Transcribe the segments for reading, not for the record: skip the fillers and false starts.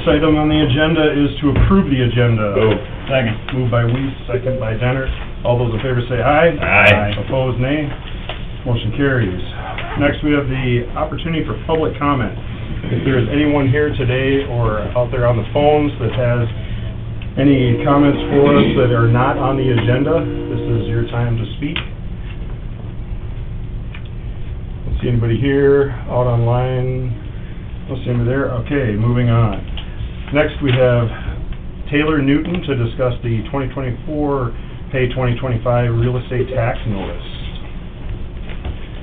item on the agenda is to approve the agenda. Second. Moved by Weiss, second by Denner. All those in favor say aye. Aye. Opposed, nay. Motion carries. Next, we have the opportunity for public comment. If there is anyone here today or out there on the phones that has any comments for us that are not on the agenda, this is your time to speak. Don't see anybody here, out online. Don't see anybody there. Okay, moving on. Next, we have Taylor Newton to discuss the 2024 Pay 2025 real estate tax notice.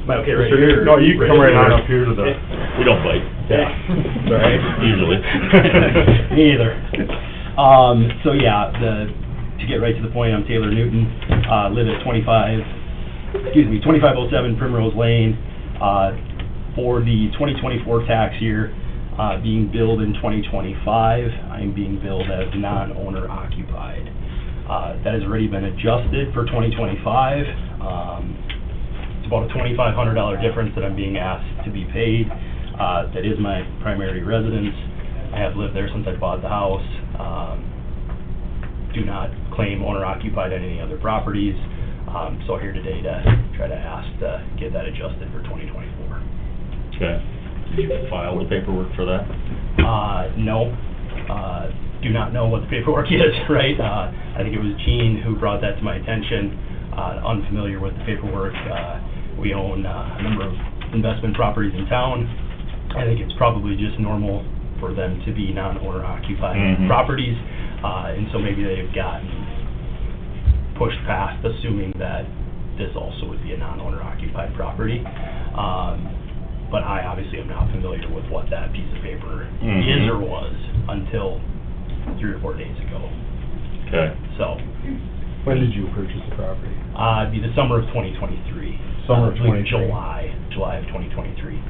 Okay, right here. No, you can come right on up here to the... We don't bite. Yeah. Right. Usually. Me either. So yeah, to get right to the point, I'm Taylor Newton, live at 2507 Primrose Lane. For the 2024 tax year, being billed in 2025, I'm being billed as non-owner occupied. That has already been adjusted for 2025. It's about a $2,500 difference that I'm being asked to be paid. That is my primary residence. I have lived there since I bought the house. Do not claim owner-occupied on any other properties. So here today to try to ask to get that adjusted for 2024. Okay. Did you file the paperwork for that? No. Do not know what the paperwork is, right? I think it was Gene who brought that to my attention. Unfamiliar with the paperwork. We own a number of investment properties in town. I think it's probably just normal for them to be non-owner occupied properties. And so maybe they've gotten pushed past assuming that this also would be a non-owner occupied property. But I obviously am not familiar with what that piece of paper is or was until 3 or 4 days ago. Okay. So. When did you purchase the property? It'd be the summer of 2023. Summer of 2023. July of 2023.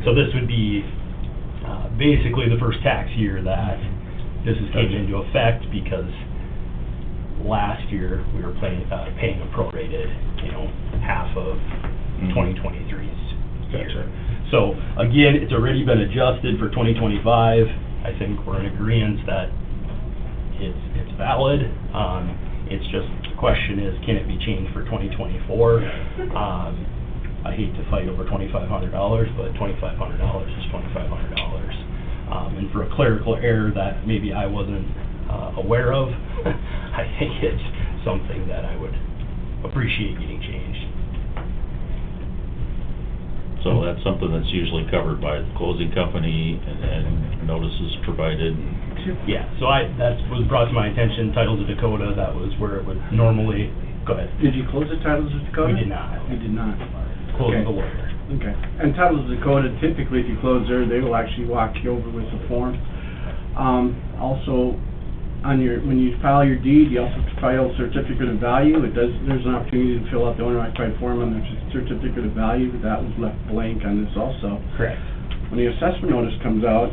So this would be basically the first tax year that this is taken into effect, because last year we were paying a prorated, half of 2023's year. So again, it's already been adjusted for 2025. I think we're in agreement that it's valid. It's just, the question is, can it be changed for 2024? I hate to fight over $2,500, but $2,500 is $2,500. And for a clerical error that maybe I wasn't aware of, I think it's something that I would appreciate getting changed. So that's something that's usually covered by the closing company and notices provided. Yeah, so that was brought to my attention, Titles of Dakota, that was where it would normally, go ahead. Did you close the Titles of Dakota? We did not. You did not. Closed Okay. the lawyer. Okay. And Titles of Dakota, typically if you close there, they will actually walk you over with the form. Also, when you file your deed, you also file a certificate of value. There's an opportunity to fill out the owner-occupied form on the certificate of value, but that was left blank on this also. Correct. When the assessment notice comes out,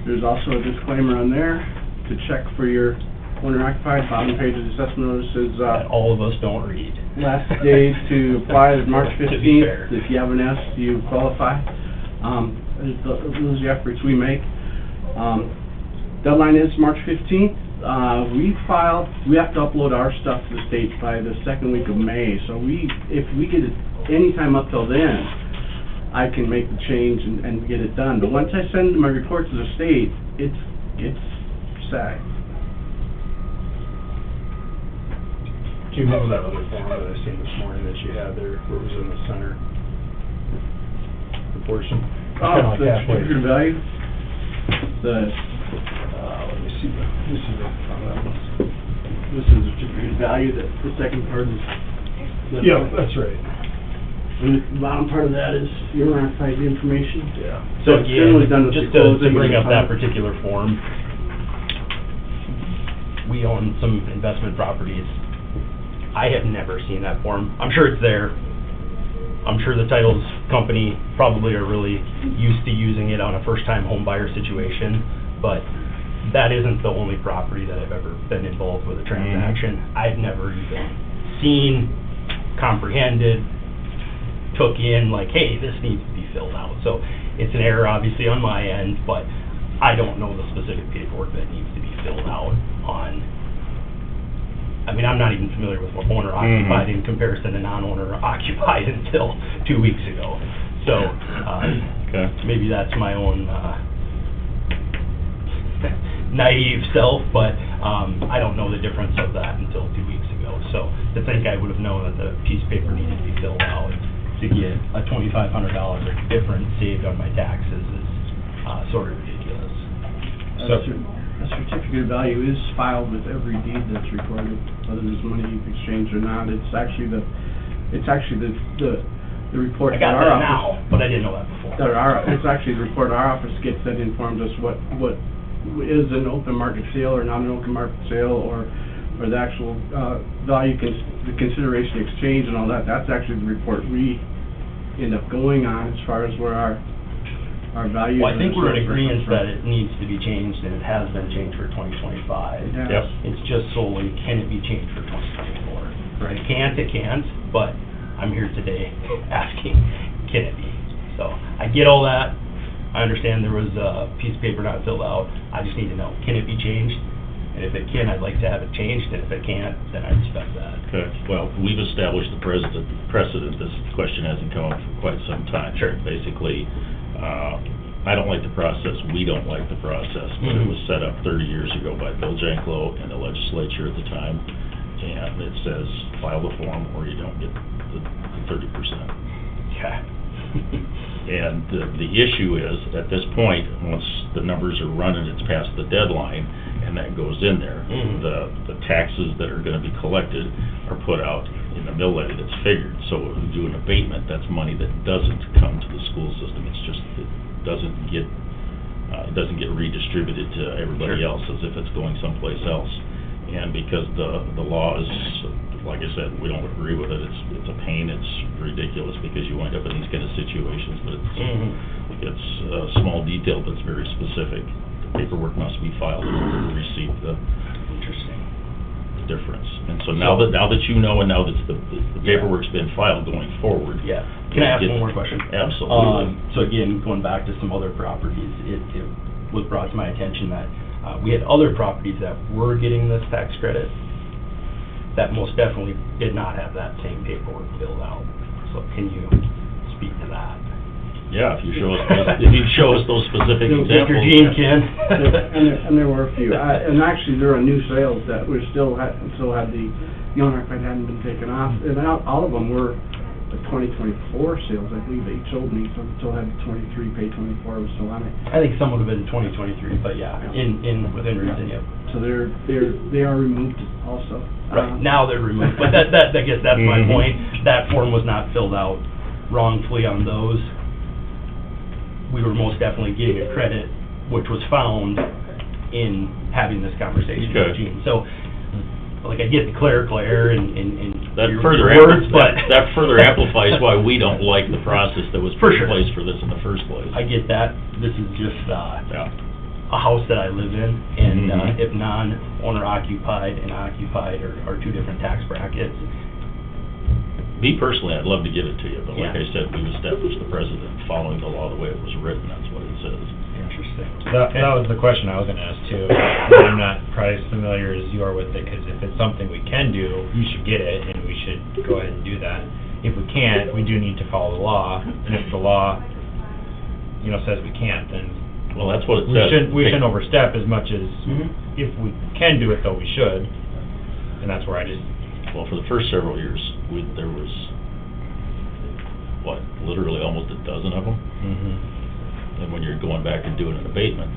there's also a disclaimer on there to check for your owner-occupied. Bottom page of the assessment notice is That all of us don't read. last day to apply is March To be fair. 15th. If you have an S, you qualify. Those are the efforts we make. Deadline is March 15th. We have to upload our stuff to the state by the second week of May. So if we get it any time up till then, I can make the change and get it done. But once I send my report to the state, it's set. Jim, what was that other form that I seen this morning that you had there, where it was in the center? The portion? Oh, the certificate of value? Let me see the, on that one. This is the certificate of value, the second part is... Yeah, that's right. And the bottom part of that is your occupied information. Yeah. So That's generally done again, with just the to closing bring and up the that final. particular form, we own some investment properties. I have never seen that form. I'm sure it's there. I'm sure the titles company probably are really used to using it on a first-time home buyer situation, but that isn't the only property that I've ever been involved with a transaction. I've never even seen, comprehended, took in, like, hey, this needs to be filled out. So it's an error, obviously, on my end, but I don't know the specific paperwork that needs to be filled out on, I mean, I'm not even familiar with what owner occupied in comparison to non-owner occupied until 2 weeks ago. So, Okay. maybe that's my own, naive self, but, I don't know the difference of that until 2 weeks ago. So, to think I would have known that the piece of paper needed to be filled out to get a $2,500 difference saved on my taxes is, sort of ridiculous. A certificate of value is filed with every deed that's recorded, whether there's money exchanged or not. It's actually the report I that got our that office. now, but I didn't know that before. It's actually the report our office gets that informs us what is an open market sale or not an open market sale, or the actual value, the consideration exchange and all that. That's actually the report we end up going on as far as where our values. Well, I think we're in are agreement from. that it needs to be changed, and it has been changed for 2025. Yeah. Yep. It's just solely, can it be changed for 2024? Right, it can't, but I'm here today asking, can it be? So, I get all that, I understand there was a piece of paper not filled out, I just need to know, can it be changed? And if it can, I'd like to have it changed, and if it can't, then I respect that. Okay, well, we've established the precedent, this question hasn't come up for quite some time. Sure. Basically, I don't like the process, we don't like the process, but it was set up 30 years ago by Bill Janklow and the legislature at the time, and it says, file the form or you don't get the 30%. Okay. And the issue is, at this point, once the numbers are running, it's past the deadline, and that goes in there. The taxes that are gonna be collected are put out in the mill levy that's figured. So if we do an abatement, that's money that doesn't come to the school system. It's just, it doesn't get redistributed to everybody else as if it's going someplace else. And because the law is, like I said, we don't agree with it, it's a pain, it's ridiculous, because you wind up in these kind of situations, but it's a small detail, but it's very specific. The paperwork must be filed in order to receive the difference. And so now that you know, and now that the paperwork's been filed going forward. Yeah. Can I ask one more question? Absolutely. So again, going back to some other properties, it was brought to my attention that we had other properties that were getting this tax credit that most definitely did not have that same paperwork filled out. So can you speak to that? Yeah, if you show us those specific examples. Mr. Gene can. And there were a few. And actually, there are new sales that were still had the owner-occupied hadn't been taken off. And all of them were the 2024 sales, I believe they told me. Some still had 23, pay 24 was still on it. I think some would have been 2023, but yeah, within reason, yep. So they are removed also. Right, now they're removed, but I guess that's my point. That form was not filled out wrongfully on those. We were most definitely getting a credit, which was found in having this conversation with Gene. So, like, I get the clerical error and That your further words, but that further amplifies why we don't like the process that was For put in sure. place for this in the first place. I get that. This is just Yeah. a house that I live in, and Mhm. if non-owner occupied and occupied are two different tax brackets. Me personally, I'd love to give it to you, but like Yeah. I said, we've established the precedent, following the law the way it was written, that's what it says. Interesting. That was the question I was gonna ask too. I'm not probably as familiar as you are with it, because if it's something we can do, you should get it, and we should go ahead and do that. If we can't, we do need to follow the law, and if the law, says we can't, then Well, that's what it we says. shouldn't overstep as much as, Mhm. if we can do it though, we should. And that's where I just, Well, for the first several years, there was, literally almost a dozen of them? And when you're going back and doing an abatement,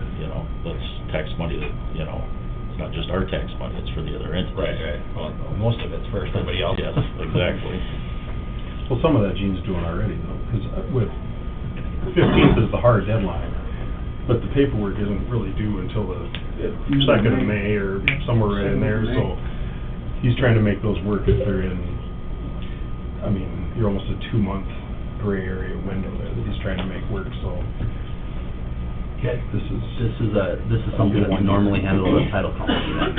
that's tax money that, it's not just our tax money, it's for the other entities. right, well, most of it's for somebody else. Yes, exactly. Well, some of that Gene's doing already, though, because with 15th is the hard deadline, but the paperwork isn't really due until the 2nd of May or somewhere right in there, so he's trying to make those work if they're in, you're almost a 2-month gray area window there that he's trying to make work, so Okay. this is... This is something that we normally handle with title company then?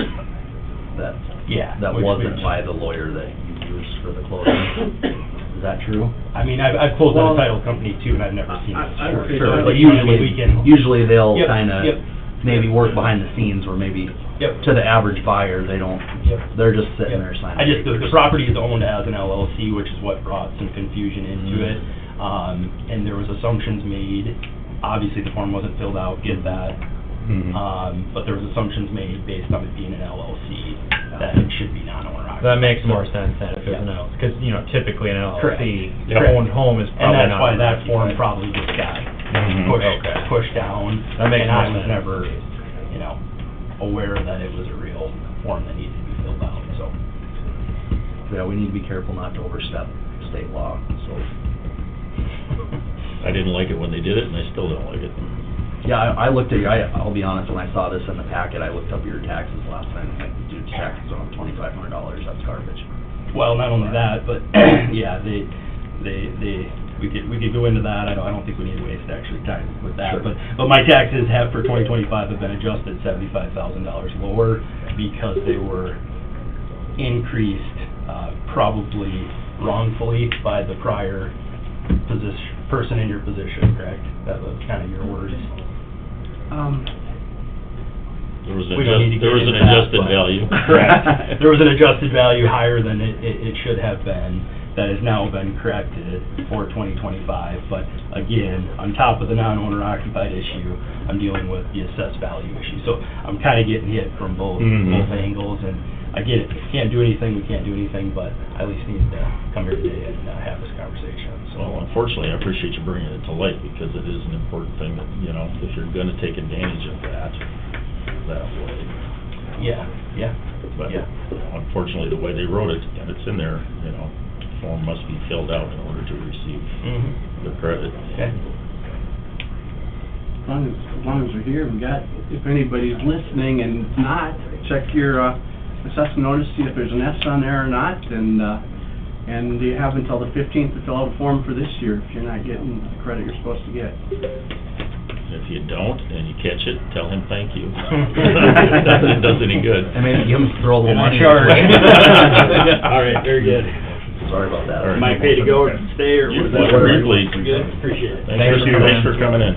That which- wasn't by the lawyer that you used for the closing? Is that true? I've closed on Well, a title company too, and I've never seen it. I- Sure, okay, sure, title but usually company- we can. Usually they'll Yep, kinda yep. maybe work behind the scenes where maybe Yep. to the average buyer, they don't, Yep. they're just sitting there signing. I just, the property is owned as an LLC, which is what brought some confusion into it. And there was assumptions made, obviously the form wasn't filled out, get that. But there was assumptions made based on it being an LLC, that it should be non-owner occupied. That makes more sense than if it's Yeah. an LLC, because, you know, typically an Correct. LLC, Yep. their own home is And probably not. that's why that form probably just got Okay. pushed down. That makes And I more was sense. never, you know, aware that it was a real form that needed to be filled out, so. Yeah, we need to be careful not to overstep state law, so. I didn't like it when they did it, and I still don't like it. Yeah, I looked at your, I'll be honest, when I saw this in the packet, I looked up your taxes last time, like, dude, taxes on $2,500, that's garbage. Well, not only that, but, yeah, we could go into that, I don't think we need to waste actually time with that, Sure. but my taxes have, for 2025, have been adjusted $75,000 lower because they were increased, probably wrongfully by the prior person in your position, correct? That was kind of your words. There was We don't need to there get was an into that, adjusted but- value. Correct. There was an adjusted value higher than it should have been, that has now been corrected for 2025. But again, on top of the non-owner occupied issue, I'm dealing with the assessed value issue. So I'm kind of getting hit from both angles, and I get it. Can't do anything, we can't do anything, but I at least need to come here today and have this conversation. Well, unfortunately, I appreciate you bringing it to light, because it is an important thing that, you know, if you're gonna take advantage of that way. Yeah, yeah. But Yeah. unfortunately, the way they wrote it, and it's in there, you know, form must be filled out in order to receive the credit. Okay. As long as we're here, we got, if anybody's listening and not, check your assessment notice, see if there's an S on there or not, and you have until the 15th to fill out a form for this year if you're not getting the credit you're supposed to get. If you don't, and you catch it, tell him thank you. It does any good. And maybe give them, throw a little money. Sure. All right, very good. Sorry about that. All right. Am I paid to go or stay, or You- what is that? whatever you please. Good, appreciate it. Thanks for coming in.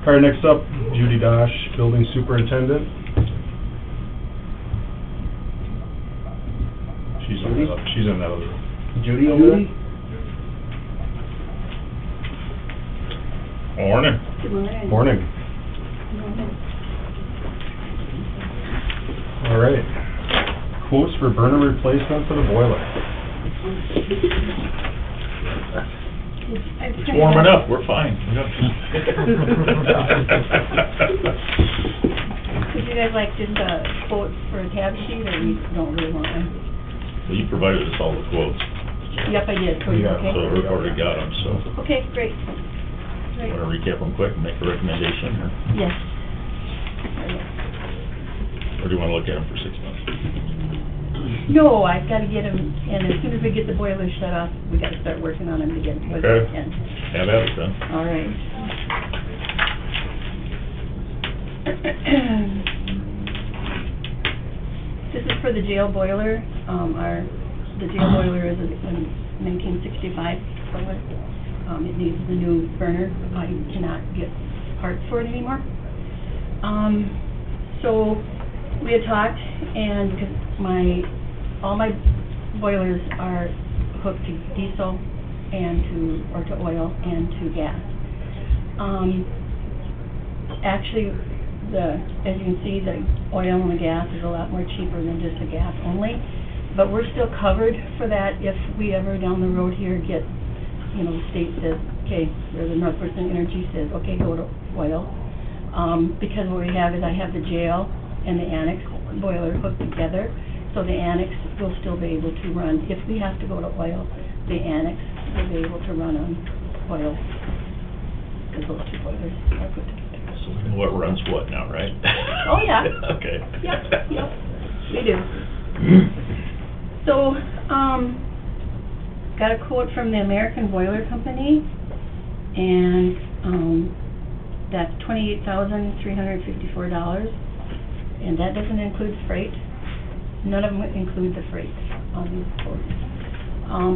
All right, next up, Judy Dosh, Building Superintendent. She's in that other. Judy over there? Morning. Good morning. Morning. All right. Quotes for burner replacement for the boiler. It's warming up, we're fine. Would you guys like just a quote for a tab sheet, or you don't really want one? Well, you provided us all the quotes, Yep, I did, so you Yeah, okay? so we've already got them, so. Okay, great. Great. Want to recap them quick and make a recommendation, Yes. or do you want to look at them for 6 months? No, I've got to get them, and as soon as we get the boiler shut off, we got to start working on them to get them Okay. in. Have at it then. All right. This is for the jail boiler. The jail boiler is a 1965 boiler. It needs the new burner. I cannot get parts for it anymore. So we had talked, and because all my boilers are hooked to diesel and to oil and to gas. Actually, as you can see, the oil and the gas is a lot more cheaper than just the gas only. But we're still covered for that if we ever down the road here get, the state says, okay, or the Northwestern Energy says, okay, go to oil. Because what we have is I have the jail and the annex boiler hooked together, so the annex will still be able to run. If we have to go to oil, the annex will be able to run on oil, because those two boilers are put together. So we know what runs what now, right? Oh, yeah. Okay. Yep, we do. So, got a quote from the American Boiler Company, and that's $28,354, and that doesn't include freight. None of them include the freight on these quotes.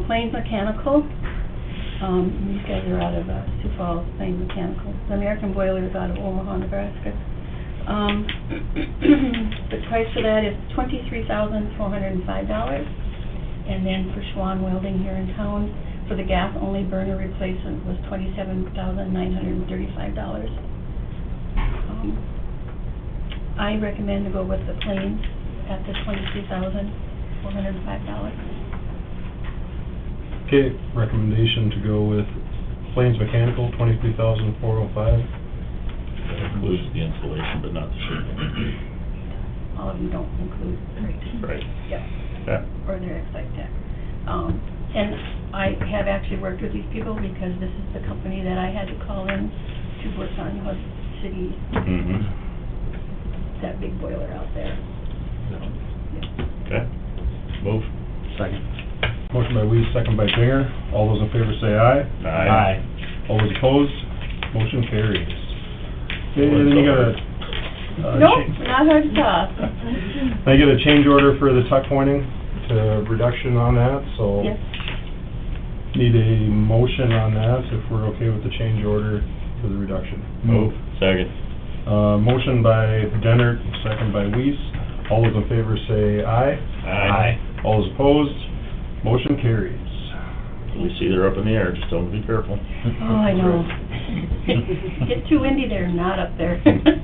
Plains Mechanical, these guys are out of Sioux Falls, Plains Mechanical. The American Boiler is out of Omaha, Nebraska. The price for that is $23,405. And then for Schwan Welding here in town, for the gas-only burner replacement was $27,935. I recommend to go with the Plains at the $23,405. Okay, recommendation to go with Plains Mechanical, $23,405. That includes the installation, but not the shipping. All of them don't include freight. Right. Yep, Yeah. or their excise tax. And I have actually worked with these people because this is the company that I had to call in to work on Hud City, Mm-hmm. that big boiler out there. Okay. Move. Second. Motion by Weiss, second by Dinger. All those in favor say aye. Aye. All those opposed, motion carries. Okay, then you got a... Nope, not hard to top. I get a change order for the tuck pointing to reduction on that, so... Yes. Need a motion on that, if we're okay with the change order for the reduction. Move. Second. Motion by Dennert, second by Weiss. All those in favor say aye. Aye. All those opposed, motion carries. We see they're up in the air, just tell them to be careful. Oh, I know. Get too windy there, not up there. Good?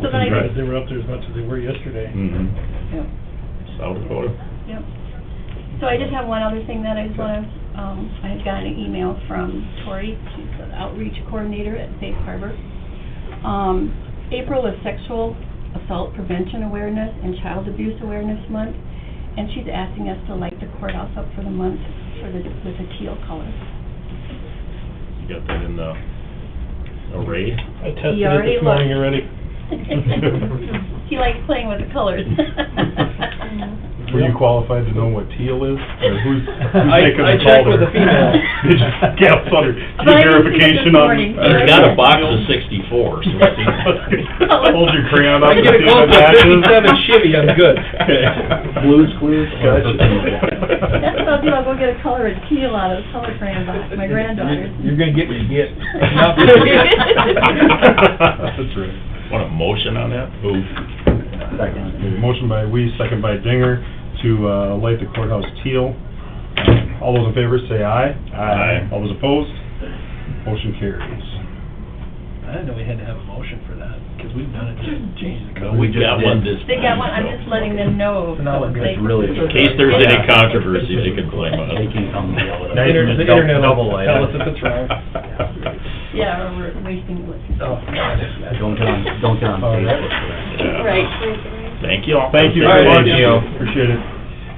So then I just, They were up there as much as they were yesterday. Mm-hmm. yep, South Dakota. yep. So I just have one other thing that I just want to, I had gotten an email from Tori, she's the outreach coordinator at Safe Harbor. April is Sexual Assault Prevention Awareness and Child Abuse Awareness Month, and she's asking us to light the courthouse up for the month with a teal color. You got that in the array? I tested He it already this morning looked. already. He likes playing with the colors. Were you qualified to know what teal is? Or who's making I the checked call with there? the female. Did you get under, But I didn't see it verification this on? morning. He's got a box of 64, so I think... Hold your crayon up I and can get a see close if it to matches. 57 Chevy, I'm good. Blues Clues? Gotcha. That's what I'll do, I'll go get a color of teal out of the color crayon box, my granddaughter's. You're gonna get what you get. That's right. Want a motion on that? Move. Second. Motion by Weiss, second by Dinger, to light the courthouse teal. All those in favor say aye. Aye. All those opposed, motion carries. I didn't know we had to have a motion for that, because we've done it to change the No, code. we got one this time. They got one, I'm so- just letting them know. So now we're good. They- It's really- In case there's any controversy, they can blame us. They can come and yell at us. The internet Double will light tell up. us if it's wrong. Yeah, or we're wasting what's. Oh, God. Yeah, don't get on Facebook for that. Yeah. Right. Thank you all. Thank you All very right, much. thank you. Appreciate it.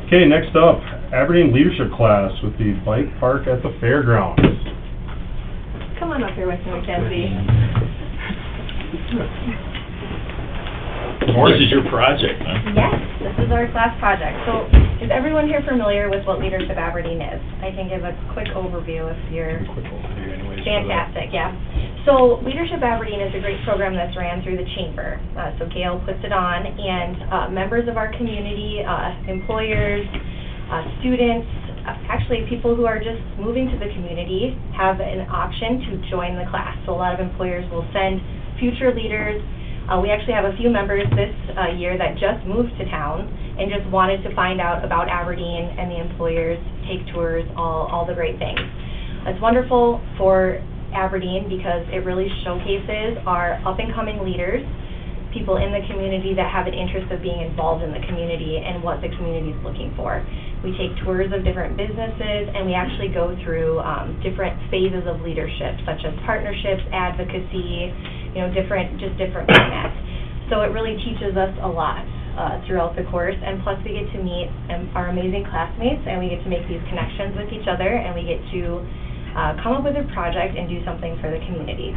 Okay, next up, Aberdeen Leadership Class with the bike park at the fairgrounds. Come on up here with me, Mackenzie. This is your project, huh? Yes, this is our class project. So is everyone here familiar with what Leadership Aberdeen is? I can give a quick overview if you're... Quick overview anyways. Fantastic, yeah. So Leadership Aberdeen is a great program that's ran through the chamber. So Gail puts it on, and members of our community, employers, students, actually people who are just moving to the community have an option to join the class. So a lot of employers will send future leaders. We actually have a few members this year that just moved to town and just wanted to find out about Aberdeen and the employers, take tours, all the great things. It's wonderful for Aberdeen because it really showcases our up-and-coming leaders, people in the community that have an interest of being involved in the community and what the community is looking for. We take tours of different businesses, and we actually go through different phases of leadership, such as partnerships, advocacy, different formats. So it really teaches us a lot throughout the course, and plus we get to meet our amazing classmates, and we get to make these connections with each other, and we get to come up with a project and do something for the community.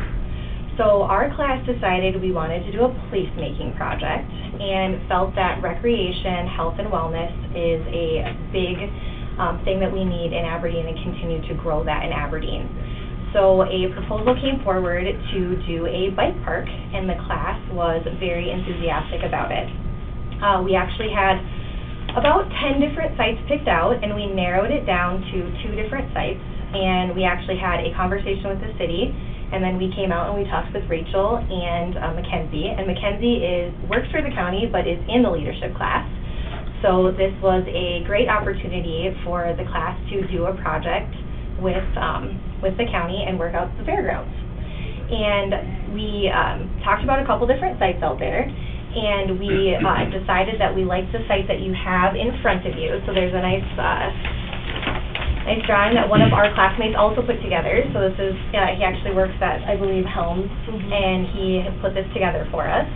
So our class decided we wanted to do a placemaking project and felt that recreation, health, and wellness is a big thing that we need in Aberdeen and continue to grow that in Aberdeen. So a proposal came forward to do a bike park, and the class was very enthusiastic about it. We actually had about 10 different sites picked out, and we narrowed it down to 2 different sites, and we actually had a conversation with the city, And then we came out and we talked with Rachel and Mackenzie. And Mackenzie works for the county, but is in the leadership class. So this was a great opportunity for the class to do a project with the county and work out the fairgrounds. And we talked about a couple different sites out there. And we decided that we liked the site that you have in front of you. So there's a nice drawing that one of our classmates also put together. So this is, he actually works at, I believe, Helms, and he put this together for us.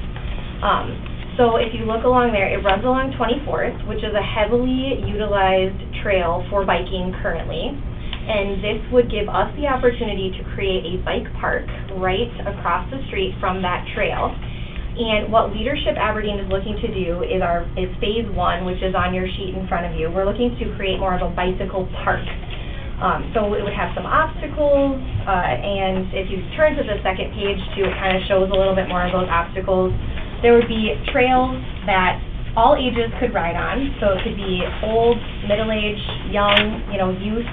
So if you look along there, it runs along 24th, which is a heavily utilized trail for biking currently. And this would give us the opportunity to create a bike park right across the street from that trail. And what Leadership Aberdeen is looking to do is phase 1, which is on your sheet in front of you. We're looking to create more of a bicycle park. So it would have some obstacles, and if you turn to the second page too, it kind of shows a little bit more of those obstacles. There would be trails that all ages could ride on, so it could be old, middle-aged, young, youth.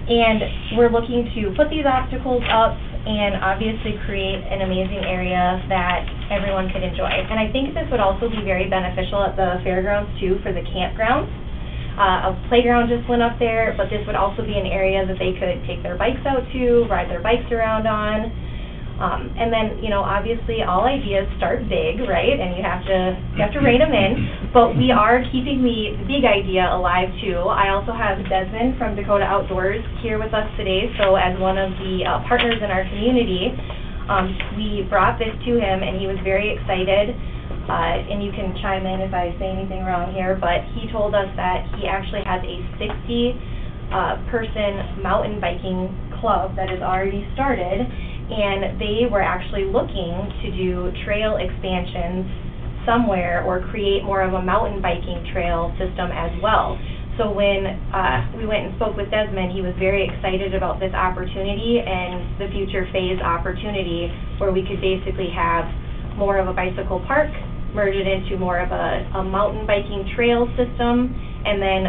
And we're looking to put these obstacles up and obviously create an amazing area that everyone could enjoy. And I think this would also be very beneficial at the fairgrounds too for the campgrounds. A playground just went up there, but this would also be an area that they could take their bikes out to, ride their bikes around on. And then, obviously all ideas start big, right? And you have to rein them in. But we are keeping the big idea alive too. I also have Desmond from Dakota Outdoors here with us today. So as one of the partners in our community, we brought this to him and he was very excited. And you can chime in if I say anything wrong here, but he told us that he actually has a 60-person mountain biking club that has already started. And they were actually looking to do trail expansions somewhere or create more of a mountain biking trail system as well. So when we went and spoke with Desmond, he was very excited about this opportunity and the future phase opportunity where we could basically have more of a bicycle park, merge it into more of a mountain biking trail system, and then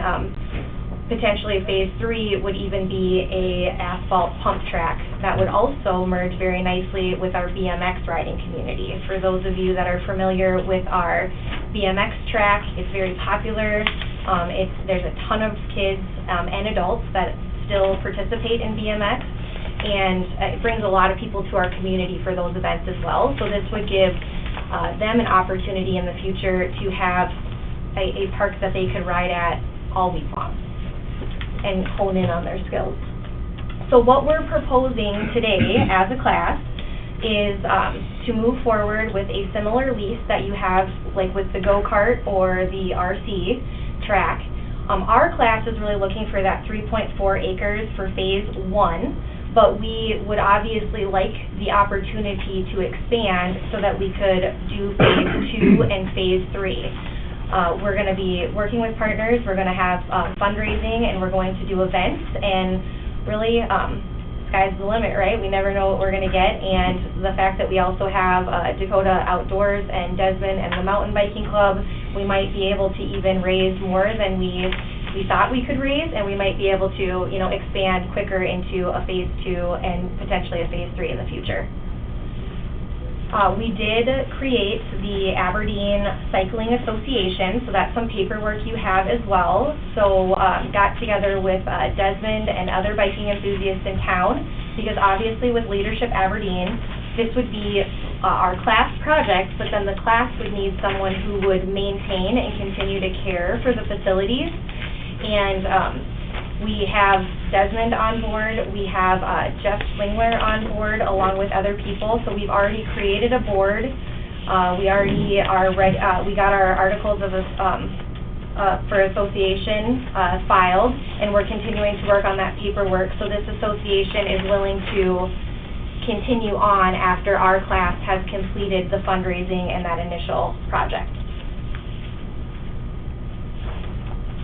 potentially phase 3 would even be a asphalt pump track that would also merge very nicely with our BMX riding community. For those of you that are familiar with our BMX track, it's very popular. There's a ton of kids and adults that still participate in BMX, and it brings a lot of people to our community for those events as well. So this would give them an opportunity in the future to have a park that they could ride at all week long and hone in on their skills. So what we're proposing today as a class is to move forward with a similar lease that you have like with the go-kart or the RC track. Our class is really looking for that 3.4 acres for phase 1, but we would obviously like the opportunity to expand so that we could do phase 2 and phase 3. We're going to be working with partners, we're going to have fundraising, and we're going to do events, and really, sky's the limit, right? We never know what we're going to get, and the fact that we also have Dakota Outdoors and Desmond and the Mountain Biking Club, we might be able to even raise more than we thought we could raise, and we might be able to, expand quicker into a phase 2 and potentially a phase 3 in the future. We did create the Aberdeen Cycling Association, so that's some paperwork you have as well. So got together with Desmond and other biking enthusiasts in town, because obviously with Leadership Aberdeen, this would be our class project, but then the class would need someone who would maintain and continue to care for the facilities. And we have Desmond on board, we have Jeff Slingler on board along with other people, so we've already created a board. We already we got our articles of for association filed, and we're continuing to work on that paperwork. So this association is willing to continue on after our class has completed the fundraising and that initial project.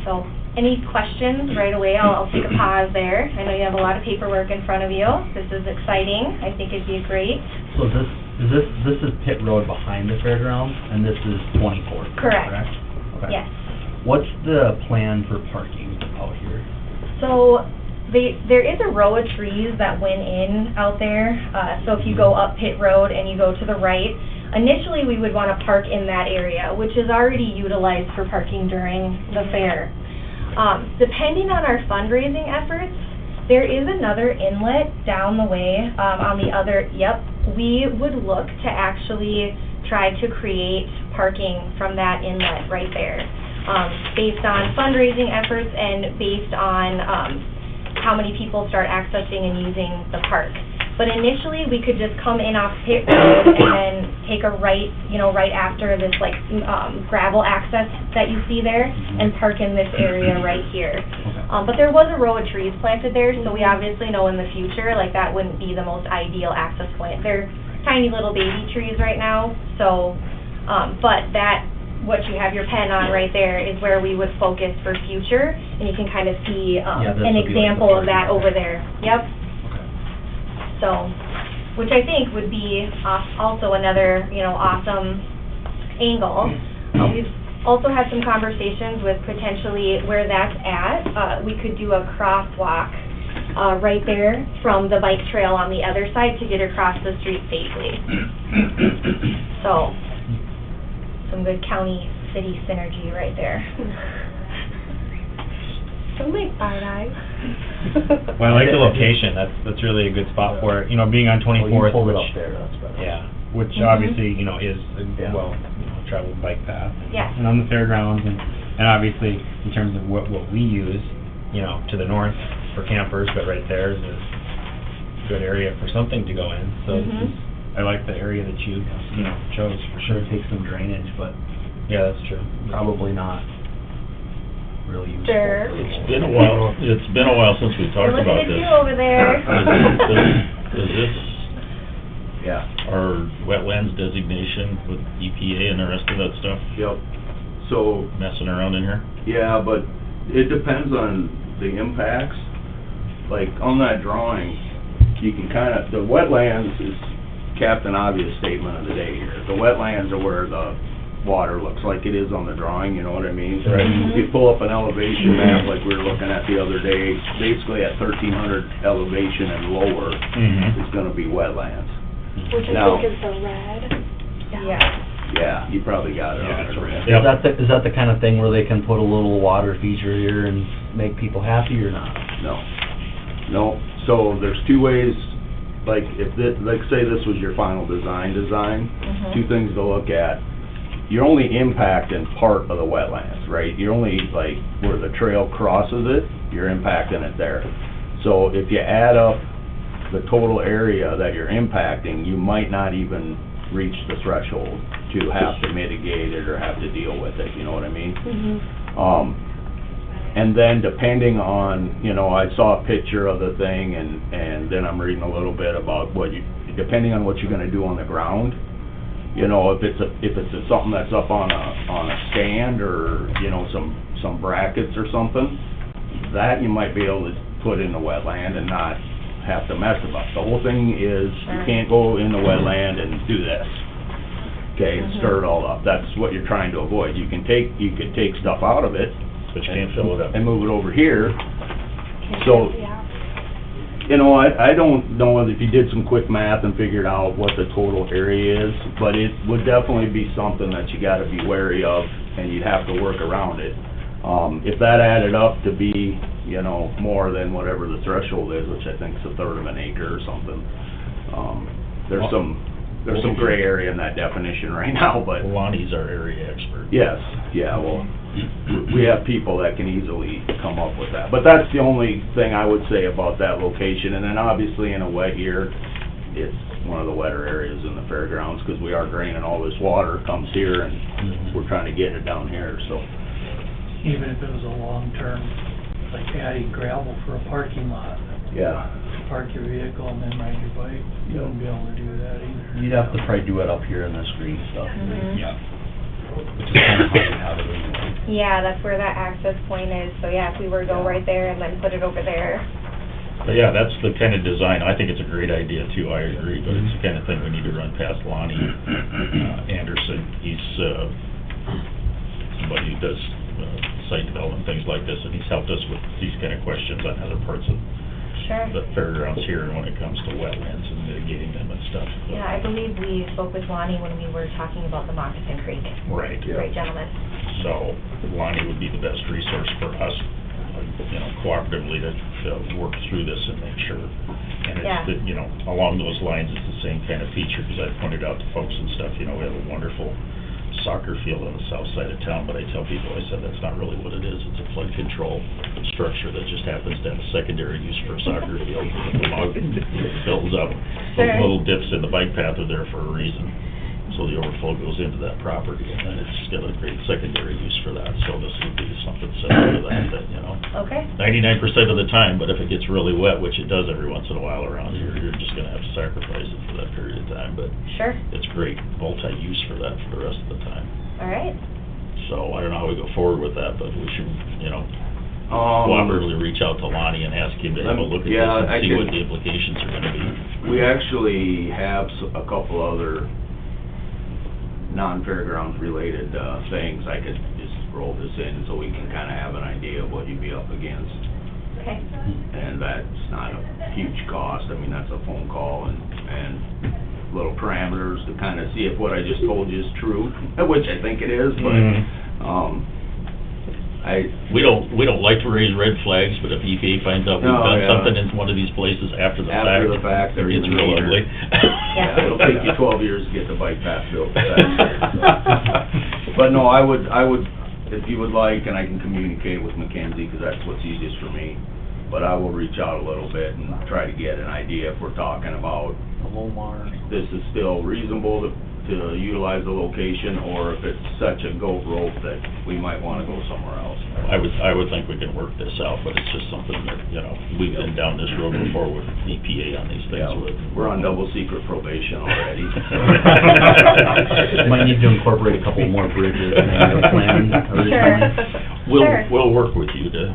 So, any questions right away? I'll take a pause there. I know you have a lot of paperwork in front of you. This is exciting. I think it'd be great. So this is pit road behind the fairgrounds, and this is 24th, correct? Okay. Yes. What's the plan for parking out here? So there is a row of trees that went in out there. So if you go up Pitt Road and you go to the right, initially we would want to park in that area, which is already utilized for parking during the fair. Depending on our fundraising efforts, there is another inlet down the way on the other, we would look to actually try to create parking from that inlet right there, based on fundraising efforts and based on how many people start accessing and using the park. But initially, we could just come in off Pitt Road and then take a right, right after this like gravel access that you see there, and park in this area right here. But there was a row of trees planted there, so we obviously know in the future, like, that wouldn't be the most ideal access point. They're tiny little baby trees right now, so, but that, what you have your pen on right there is where we would focus for future, and you can kind of see an example of that over there. Yep. So, which I think would be also another, awesome angle. We've also had some conversations with potentially where that's at. We could do a crosswalk right there from the bike trail on the other side to get across the street safely. So, some good county-city synergy right there. Don't make side eyes. Well, I like the location, that's really a good spot for it, being on 24th, Well, you pulled it which, up there, that's better. yeah, which Mhm. obviously, is a Yeah. traveled bike path. Yeah. And on the fairgrounds, and obviously, in terms of what we use, to the north for campers, but right there is a good area for something to go in, so this is, I like the area that you, chose, for sure. Should take some drainage, but Yeah, that's true. probably not really useful. Sure. It's been a while since we talked Look about at this. you over there. Is this Yeah. our wetlands designation with EPA and the rest of that stuff Yep. So, messing around in here? yeah, but it depends on the impacts. Like, on that drawing, you can the wetlands is Captain Obvious statement of the day here. The wetlands are where the water looks like it is on the drawing, you know what I mean? Right. If you pull up an elevation map like we were looking at the other day, basically at 1,300 elevation and lower, Mm-hmm. it's gonna be wetlands. Which I Now- think is the red. Yeah. Yeah, you probably got it Yeah, on that's there. right. Is that the kind of thing where they can put a little water feature here and make people happy or not? No, so there's two ways, like, say this was your final design, Mhm. two things to look at. You're only impacting part of the wetlands, right? You're only, like, where the trail crosses it, you're impacting it there. So if you add up the total area that you're impacting, you might not even reach the threshold to have to mitigate it or have to deal with it, you know what I mean? Mhm. And then depending on, I saw a picture of the thing and then I'm reading a little bit about depending on what you're gonna do on the ground, if it's something that's up on a stand or, some brackets or something, that you might be able to put in the wetland and not have to mess about. The whole thing is, you can't go in the wetland and do this. Okay, and stir it all up. That's what you're trying to avoid. You could take stuff out of it. But you can't fill it up. And move it over here. So, I don't know if you did some quick math and figured out what the total area is, but it would definitely be something that you gotta be wary of, and you'd have to work around it. If that added up to be, more than whatever the threshold is, which I think is a third of an acre or something, there's some gray area in that definition right now, but... Lonnie's our area expert. Yes, yeah, well, we have people that can easily come up with that. But that's the only thing I would say about that location. And then obviously in a wet year, it's one of the wetter areas in the fairgrounds because we are draining all this water, comes here, and we're trying to get it down here, so. Even if it was a long-term, like adding gravel for a parking lot, Yeah, park your vehicle and then ride your bike, you wouldn't be able to do that either. You'd have to probably do it up here in this green stuff. Mhm. Yeah. Which is kind of hard to have it anyway. Yeah, that's where that access point is, so yeah, if we were to go right there and then put it over there. But yeah, that's the kind of design, I think it's a great idea too, I agree, but it's the kind of thing we need to run past Lonnie Anderson. He's somebody who does site development, things like this, and he's helped us with these kind of questions on other parts of Sure. the fairgrounds here and when it comes to wetlands and mitigating them and stuff. Yeah, I believe we spoke with Lonnie when we were talking about the Moccasin Creek. Right. Great gentleman. So Lonnie would be the best resource for us, you know, cooperatively to work through this and make sure. And Yeah. it's, you know, along those lines, it's the same kind of feature, because I pointed out to folks and stuff, you know, we have a wonderful soccer field on the south side of town, but I tell people, I said, that's not really what it is. It's a flood control structure that just happens to have a secondary use for a soccer field. The mud builds up. Those Sure. little dips in the bike path are there for a reason. So the overflow goes into that property, and then it's got a great secondary use for that. So this would be something similar to that, you know. Okay. 99% of the time, but if it gets really wet, which it does every once in a while around here, you're just gonna have to sacrifice it for that period of time, but Sure. it's great multi-use for that for the rest of the time. All right. So I don't know how we go forward with that, but we should, you know, cooperatively reach out to Lonnie and ask him to have a look at this Yeah, I and see what can- the implications are gonna be. We actually have a couple other non-fairgrounds related, things. I could just roll this in so we can kinda have an idea of what you'd be up against. Okay. And that's not a huge cost. I mean, that's a phone call and little parameters to kinda see if what I just told you is true, which I think it is, Mhm. but, We don't like to raise red flags, but if EPA finds out we've No, done yeah. something in one of these places after the fact, they're it's even real meaner. ugly. Yeah, it'll take you 12 years to get the bike path built. But no, I would, if you would like, and I can communicate with Mackenzie, because that's what's easiest for me, but I will reach out a little bit and try to get an idea if we're talking about this is still reasonable to utilize the location, or if it's such a goat rope that we might want to go somewhere else. I would think we can work this out, but it's just something that, you know, we've been down this road before with EPA on these Yeah, things. we're on double secret probation already. Might need to incorporate a couple more bridges in the plan originally. Sure. We'll work with you to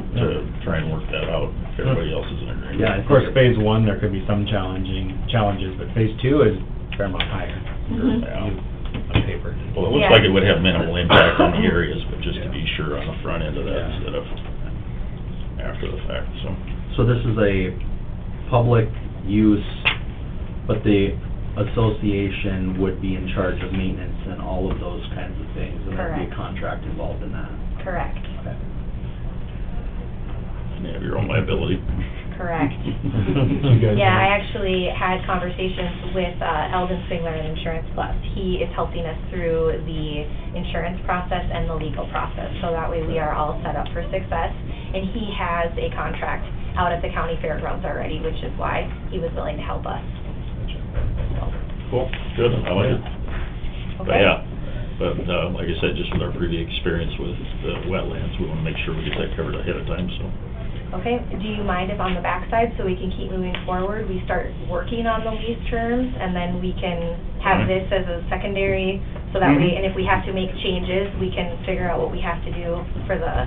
try and work that out, if everybody else is in agreement. Yeah, of course, phase one, there could be some challenges, but phase two is a fair amount higher. Mhm. Yeah. On paper. Well, it looks Yeah. like it would have minimal impact on the areas, but just to be sure on the front end of that Yeah. instead of after the fact, so. So this is a public use, but the association would be in charge of maintenance and all of those kinds of things, and there'd be Correct. a contract involved in that. Correct. Okay. And you have your own liability. Correct. You guys Yeah, I know. actually had conversations with Eldon Spingler at Insurance Plus. He is helping us through the insurance process and the legal process, so that way we are all set up for success. And he has a contract out at the county fairgrounds already, which is why he was willing to help us. Cool, good, I like it. But Okay. yeah, but like I said, just with our previous experience with the wetlands, we want to make sure we get that covered ahead of time, so. Okay, do you mind if on the backside, so we can keep moving forward, we start working on the lease terms, and then we can have Mhm. this as a secondary, so that way, Mhm. and if we have to make changes, we can figure out what we have to do for the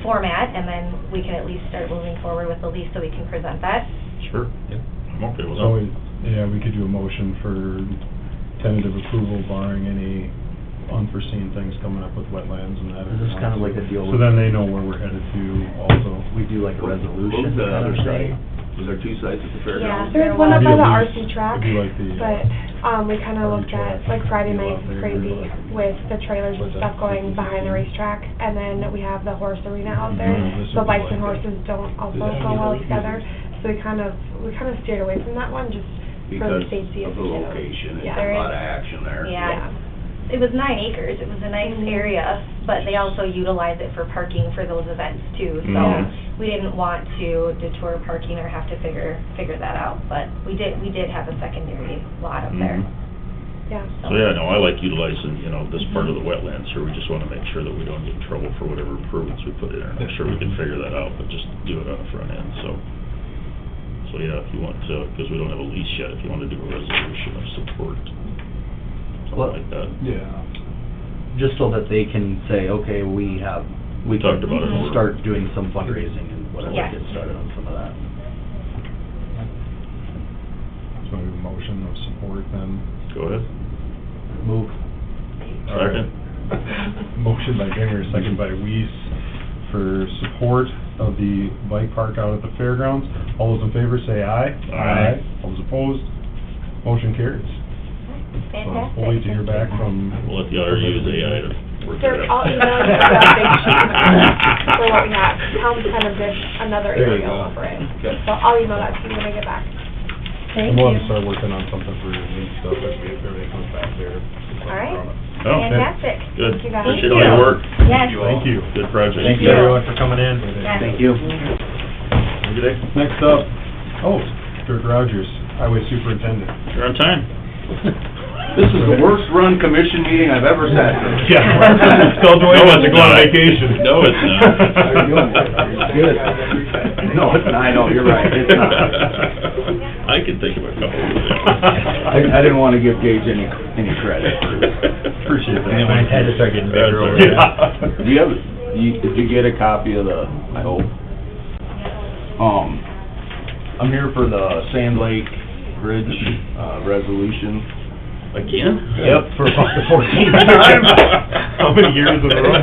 format, and then we can at least start moving forward with the lease, so we can present that. Sure. I'm okay with So, that. we could do a motion for tentative approval barring any unforeseen things coming up with wetlands and that. Is this kind of like a deal So with- then they know where we're headed to also. We do like a resolution. Who's the kind of other thing? side? Was there two sites at the Yeah. fairgrounds? There's one up by the It'd be RC track, It'd be like the, but, we kinda looked at, like Friday Deal night out there, crazy like- with the trailers and What's stuff that? going behind the racetrack, and then we have the horse arena out there, Mhm, this so would be bikes like and that. horses don't also Yeah. go well together, so we kind of steered away from that one, just for Because the safety of of the the kiddos. location, Yeah. and a lot of action there. Yeah. It was 9 acres, it was a nice Mhm. area, but they also utilize it for parking for those events too, so Mhm. we didn't want to detour parking or have to figure that out, but we did have a secondary lot up there. Mhm. Yeah. So, yeah, no, I like utilizing, you know, this part of the wetlands here, we just want to make sure that we don't get in trouble for whatever improvements we put in there. I'm sure we can figure that out, but just do it on the front end, so. So, yeah, if you want to, because we don't have a lease yet, if you want to do a resolution of support, Well, something like that. yeah. Just so that they can say, okay, we We talked can about it. Mhm. start doing some fundraising and whatever, Yes. get started on some of that. So maybe a motion of support then. Go ahead. Move. Second? Motion by Dinger, second by Weiss for support of the bike park out at the fairgrounds. All those in favor say aye. Aye. All those opposed, motion carries. Fantastic. We'll wait to hear back from... We'll let the RU's AI to work There, that I'll out. email you the big sheet for what we have. Tom kind of did another There you email go. over it. Okay. So I'll email that to you when I get back. Thank And we'll have you. to start working on something for new stuff if everything comes back there. All right. Oh, Fantastic. Good. Thank you, guys. Appreciate all your work. Yes. Thank you. Good project. Thank you everyone for coming in. Yes. Thank you. Have a good day. Next up, Dirk Rogers, Highway Superintendent. You're on time. This is the worst run commission meeting I've ever sat through. Tell Dwayne No, not to it's go on not. vacation. No, it's not. How you doing? Good. No, it's not, I know, you're right, it's not. I can think of a couple of them. I didn't wanna give Gage any credit. Appreciate that. And my head to start getting bigger over That's there. Yeah. Do you have, did you get a copy of the, I hope? I'm here for the Sand Lake Bridge, resolution. Again? Yep, for about the 14th time. How many years in a row?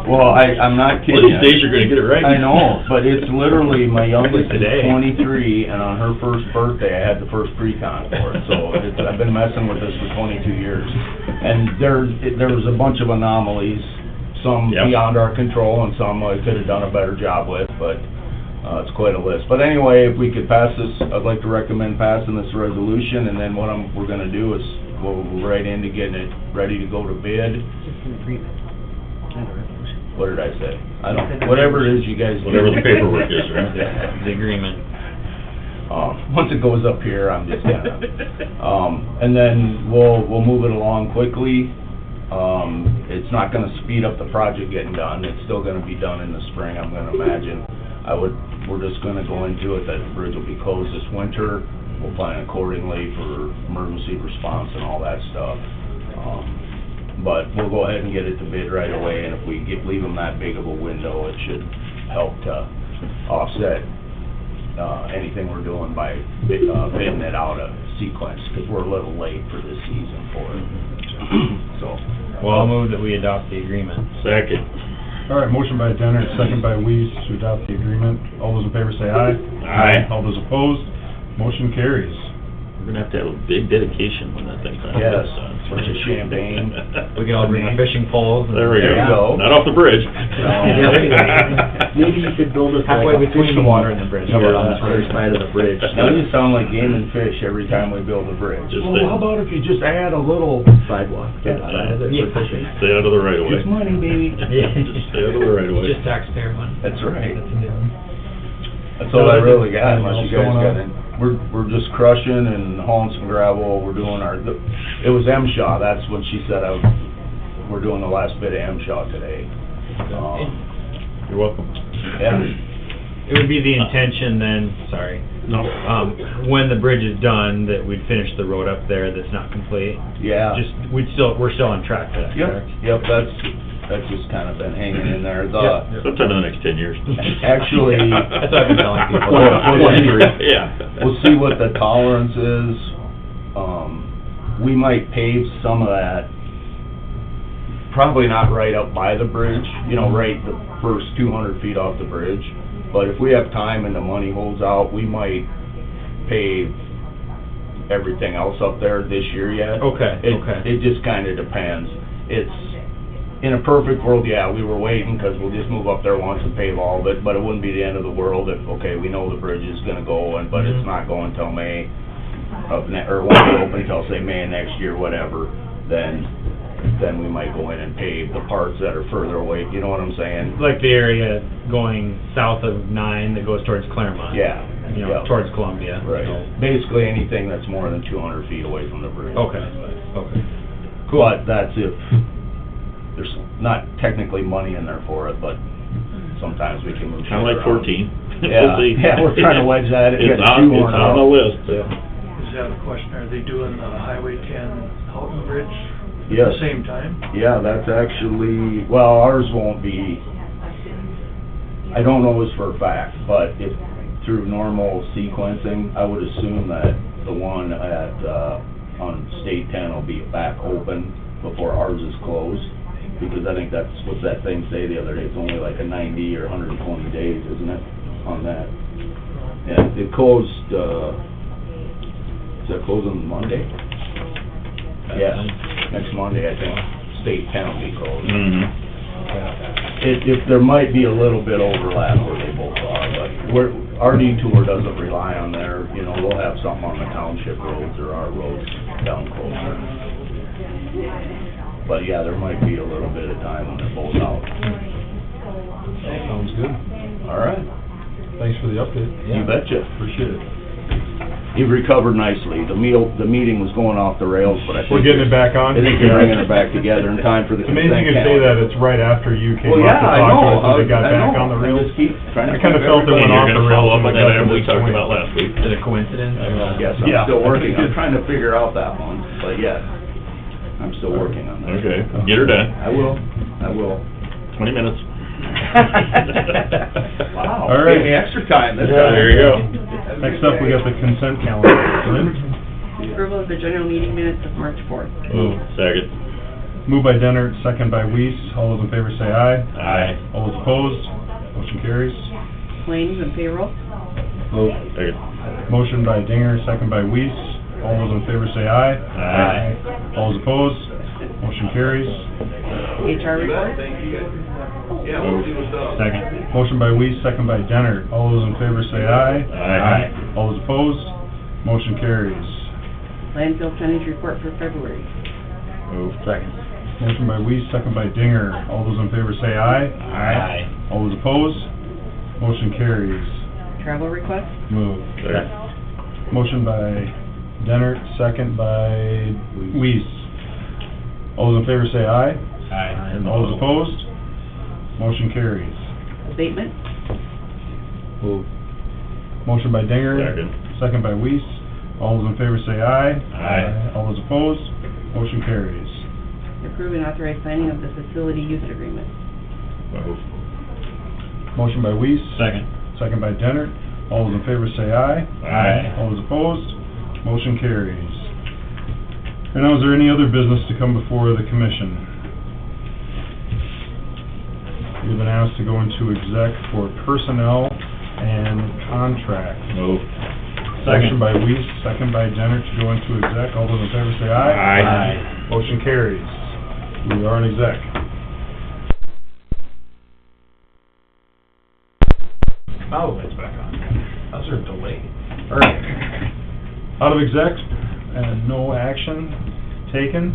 Well, I'm not One kidding of these you. days you're gonna get it right. I know, but it's literally, my youngest is today. 23, and on her first birthday, I had the first pre-con for it, so I've been messing with this for 22 years. And there was a bunch of anomalies, some Yep. beyond our control, and some I could have done a better job with, but it's quite a list. But anyway, if we could pass this, I'd like to recommend passing this resolution, and then what we're gonna do is go right into getting it ready to go to bid. What did I say? I don't, whatever it is you guys do. Whatever the paperwork is, right? The agreement. Once it goes up here, I'm just kinda, and then we'll move it along quickly. It's not gonna speed up the project getting done, it's still gonna be done in the spring, I'm gonna imagine. We're just gonna go into it, that the bridge will be closed this winter, we'll plan accordingly for emergency response and all that stuff. But we'll go ahead and get it to bid right away, and if we leave them that big of a window, it should help to offset anything we're doing by bidding it out of sequence, because we're a little late for this season for it. So, Well, I'll move that we adopt the agreement. Second. All right, motion by Denner, second by Weiss to adopt the agreement. All those in favor say aye. Aye. All those opposed, motion carries. We're gonna have to have a big dedication when that thing finally Yes, gets done. bunch of champagne. We can all bring our fishing poles. and- There we There you go. go. Not off the bridge. Maybe you could build us Halfway like a between the fishing water and the bridge. pier on the other side of the bridge. Now you sound like Game and Fish every time we build a bridge. Just Well, say- how about if you just add a little, Sidewalk to the side of it Yeah. for fishing. Stay out of the right of way. just money, baby. Yeah. Just stay out of the right of way. Just taxpayer money. That's right. That's a new one. That's all I really got, unless you guys Anything else got going it. We're just crushing and hauling some gravel, we're doing it was M-Shaw, that's what she said, we're doing the last bit of M-Shaw today. You're welcome. Yeah, It would be the intention then, sorry, No. when the bridge is done, that we'd finish the road up there that's not complete. yeah. We're still on track for that, Yep, correct? yep, that's just kind of been hanging in there. Sometime in the next 10 years. Actually, That's what I've been telling people. Yeah. we'll see what the tolerance is. We might pave some of that, probably not right up by the bridge, right the first 200 feet off the bridge. But if we have time and the money holds out, we might pave everything else up there this year yet. Okay, okay. It just kinda depends. In a perfect world, yeah, we were waiting, because we'll just move up there once and pave all of it, but it wouldn't be the end of the world if, okay, we know the bridge is gonna go, but it's not going till May or won't open until, say, May of next year, whatever, then we might go in and pave the parts that are further away, you know what I'm saying? Like the area going south of 9 that goes towards Claremont. Yeah. yeah. Towards Columbia. Right. Basically, anything that's more than 200 feet away from the bridge. Okay, okay. But that's if, there's not technically money in there for it, but sometimes we can move. Kinda like shit around. 14. Yeah, We'll see. yeah, we're trying to wedge that, It's get a on shoehorn the out. list. Just have a question, are they doing the Highway 10 Houghton Bridge at Yes. the same time? Yeah, that's actually, well, ours won't be, I don't know this for a fact, but if, through normal sequencing, I would assume that the one on State 10 will be back open before ours is closed, because I think that's, what's that thing say the other day, it's only like a 90 or 120 days, isn't it, on that? And it closed, is that closing Monday? Yes, next Monday, I think, state penalty closed. If there might be a little bit overlap where they both are, but our detour doesn't rely on their, you know, we'll have something on the township roads or our roads down closer. But yeah, there might be a little bit of time when they're both out. Sounds good. All right. Thanks for the update. You betcha. Appreciate it. You've recovered nicely. The meeting was going off the rails, but I think... We're getting it back on? I think you're bringing it back together in time for the It's consent amazing you say calendar. that, it's right after you came Well, up to yeah, I talk to know. us and it got I back know. on the I rails. just keep trying to I kinda keep felt it went everybody- off the rails. Follow up on when that I got item to we this talked point. about last week. Is it a coincidence? Yes, I'm Yeah. still working. I'm trying to figure out that one, but yes, I'm still working on that. Okay, get her done. I will. 20 minutes. Wow. All right. Gave me extra time this Yeah, time. there you go. Next up, we got the consent calendar. Lynn? Approval of the general meeting minutes of March 4th. Move. Second. Moved by Dennert, second by Weiss. All those in favor say aye. Aye. All those opposed, motion carries. Claims and payroll. Move. Second. Motion by Dinger, second by Weiss. All those in favor say aye. Aye. All those opposed, motion carries. HR report. Move. Second. Motion by Weiss, second by Dennert. All those in favor say aye. Aye. All those opposed, motion carries. Landfill tonnage report for February. Move. Second. Motion by Weiss, second by Dinger. All those in favor say aye. Aye. All those opposed, motion carries. Travel request. Move. Second. Motion by Dennert, second by Weiss. All those in favor say aye. Aye. All those opposed, motion carries. Abatement. Move. Motion by Dinger. Second. Second by Weiss. All those in favor say aye. Aye. All those opposed, motion carries. Approve and authorize signing of the facility use agreement. Move. Motion by Weiss. Second. Second by Dennert. All those in favor say aye. Aye. All those opposed, motion carries. And now, is there any other business to come before the commission? We've been asked to go into exec for personnel and contract. Move. Motion by Weiss, second by Dennert to go into exec. All those in favor say aye. Aye. Motion carries. We are in exec. Oh, it's back on. Those are delayed. All right. Out of exec, and no action taken.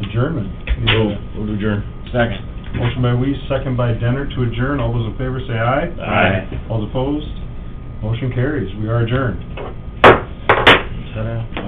Adjournment. Move. Move to adjourn. Second. Motion by Weiss, second by Dennert to adjourn. All those in favor say aye. Aye. All those opposed, motion carries. We are adjourned. Ta-da.